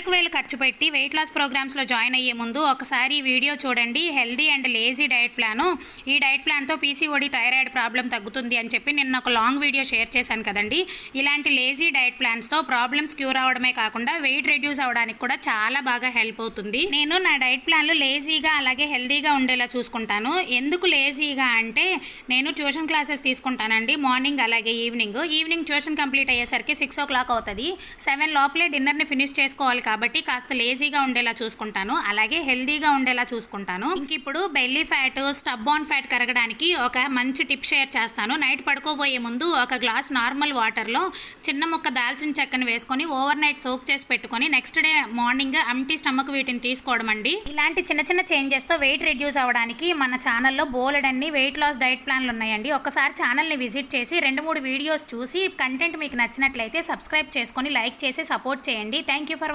వేలకు వేలు ఖర్చు పెట్టి వెయిట్ లాస్ ప్రోగ్రామ్స్లో జాయిన్ అయ్యే ముందు ఒకసారి వీడియో చూడండి. Healthy and lazy diet plan. ఈ డైట్ ప్లాన్తో పీసీఓడి థైరాయిడ్ ప్రాబ్లం తగ్గుతుంది అని చెప్పి నిన్న ఒక లాంగ్ వీడియో షేర్ చేశాను కదండి. ఇలాంటి లేజీ డైట్ ప్లాన్స్తో ప్రాబ్లమ్స్ క్యూర్ అవడమే కాకుండా వెయిట్ రెడ్యూస్ అవడానికి కూడా చాలా బాగా హెల్ప్ అవుతుంది. నేను నా డైట్ ప్లాన్లు లేజీగా అలాగే హెల్దీగా ఉండేలా చూసుకుంటాను. ఎందుకు లేజీగా అంటే నేను ట్యూషన్ క్లాసెస్ తీసుకుంటానండి. మార్నింగ్ అలాగే ఈవినింగ్ ట్యూషన్ కంప్లీట్ అయ్యేసరికి 6 o'clock అవుతుంది. 7 లోపలే డిన్నర్ని ఫినిష్ చేసుకోవాలి కాబట్టి కాస్త లేజీగా ఉండేలా చూసుకుంటాను. అలాగే హెల్దీగా ఉండేలా చూసుకుంటాను. ఇంక ఇప్పుడు belly fat, stubborn fat కరగడానికి ఒక మంచి టిప్ షేర్ చేస్తాను. నైట్ పడుకోబోయే ముందు ఒక గ్లాస్ నార్మల్ వాటర్లో చిన్న ముక్క దాల్చిన చెక్కని వేసుకొని ఓవర్ నైట్ సోక్ చేసి పెట్టుకొని next day morning empty stomach వీటిని తీసుకోవడం అండి. ఇలాంటి చిన్న చిన్న చేంజెస్తో వెయిట్ రెడ్యూస్ అవ్వడానికి మన ఛానల్లో బోలెడన్ని వెయిట్ లాస్ డైట్ ప్లాన్లు ఉన్నాయండి. ఒకసారి ఛానల్ని విజిట్ చేసి 2-3 వీడియోస్ చూసి కంటెంట్ మీకు నచ్చినట్లయితే సబ్స్క్రైబ్ చేసుకొని లైక్ చేసి సపోర్ట్ చేయండి. Thank you for watching.